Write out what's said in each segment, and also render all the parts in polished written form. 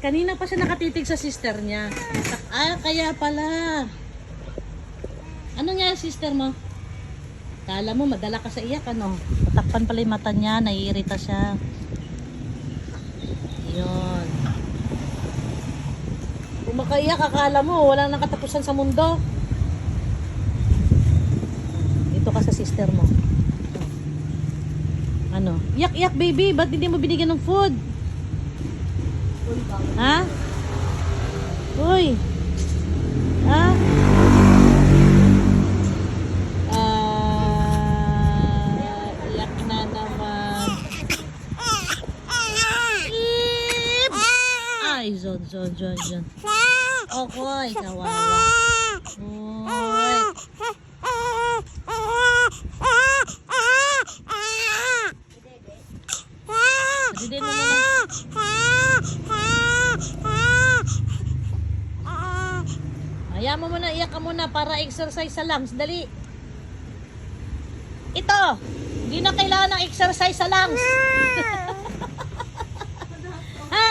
Kanina pa siya nakatitig sa sister niya. Ah, kaya pala. Ano nga sister mo? Kala mo madala ka sa iyak ano? Tatakpan pala yung mata niya, naiirita siya. Yun. Kung makaiyak, akala mo walang nakatapusan sa mundo. Ito ka sa sister mo. Ano? Iyak-iyak baby, ba't hindi mo binigyan ng food? Ha? Uy. Ha? Iyak na naman. Ip! Ay, Zon. Okoy, kawawa. Uy. Didin mo muna. Hayaan mo muna, iyak ka muna para exercise sa lungs. Dali. Ito. Hindi na kailangan ng exercise sa lungs. Ha?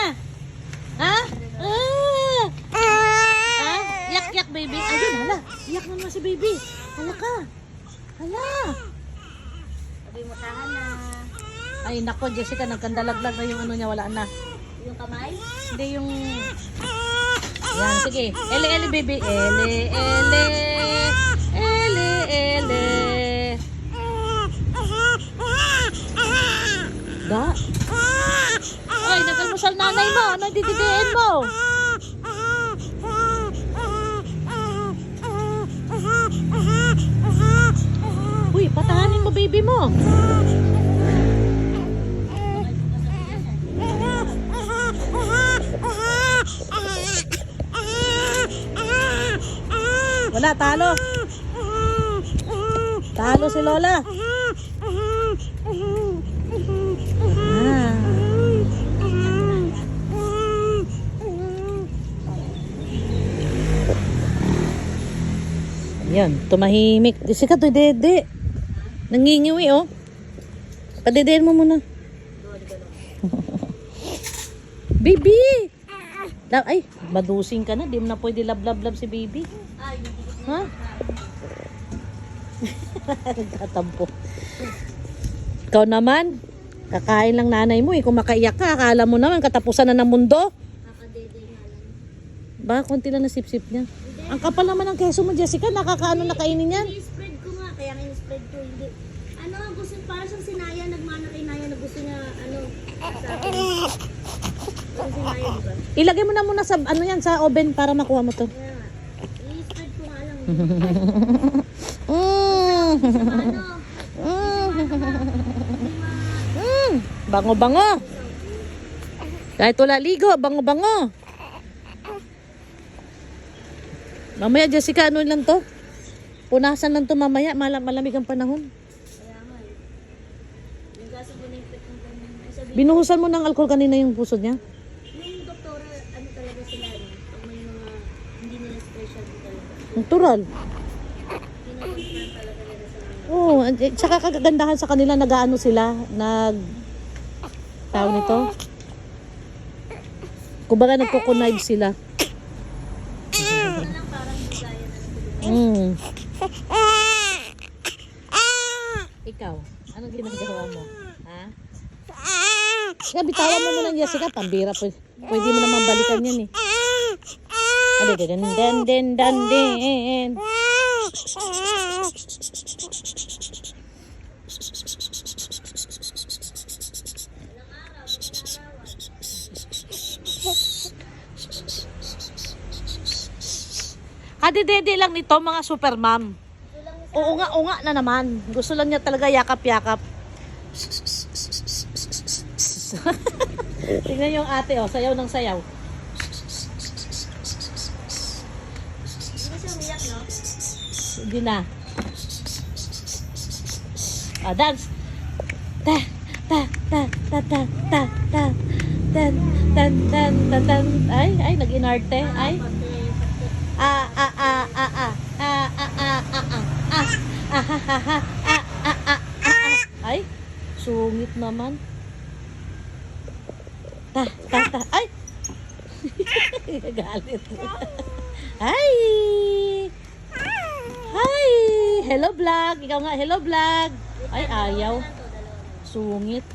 Ha? Ha? Iyak, baby. Ayun, hala. Iyak na naman si baby. Hala ka. Hala. Sabi mo tahan na. Ay, nako, Jessica, nagkandalaglag na yung ano niya, wala na. Yung kamay? Hindi yung... Yan, sige. Ele, baby. Ele. Da? Ay, nag-almusal nanay mo. Ano dididiin mo? Uy, patahanin mo baby mo. Wala, talo. Talo si Lola. Ah. Ayan, tumahimik. Jessica, to dede. Nangingiwi, oh. Padedeen mo muna. Baby! Ay, madusing ka na. Di mo na pwede lab si baby. Ha? Nagtatampo. Ikaw naman, kakain lang nanay mo eh. Kung makaiyak ka, akala mo naman katapusan na ng mundo. Nakadede nga lang. Ba, konti lang na sip-sip niya. Ang kapal naman ng keso mo, Jessica. Nakakaano na kainin yan? I-spread ko nga, kaya nga i-spread ko. Hindi. Ano, gusto, para siyang sinaya, nagmana kay Naya na gusto niya, ano, sa akin. Yung sinaya, diba? Ilagay mo na muna sa, ano yan, sa oven para makuha mo to. Kaya nga. I-spread ko nga lang. Bango-bango. Kahit wala ligo, bango-bango. Mamaya, Jessica, ano lang to? Punasan lang to mamaya, malamig ang panahon. Kaya nga eh. Yung gaso ko na yung pet ng ganyan. Ay, sabi, Binuhusan mo ng alcohol kanina yung puso niya? yung doktora, ano talaga sila, no? Pag may mga, hindi nila specialty talaga. Natural. Kino-confirm talaga nila sa mga. Oo, tsaka kagandahan sa kanila, nag-ano sila, tawag nito? Kumbaga nagko-connive sila. Ano lang, parang bigaya na lang. Ikaw, anong ginagawa mo? Ha? Nga, bitawan mo muna, Jessica. Pambira. Pwede mo naman balikan yan eh. Den. Kadidede lang nito mga super mom. Oo nga na naman. Gusto lang niya talaga yakap-yakap. Tingnan yung ate, oh, sayaw ng sayaw. Hindi siya umiyak, no? Hindi na. Ah, dance. Ta ta ta ta ta ta ta tan tan tan tan tan. Ay, nag-inarte. Ay. Ay, sungit naman. Ta Ay! Galit. Hi! Hi! Hello vlog! Ikaw nga, hello vlog! Ay, ayaw. Sungit.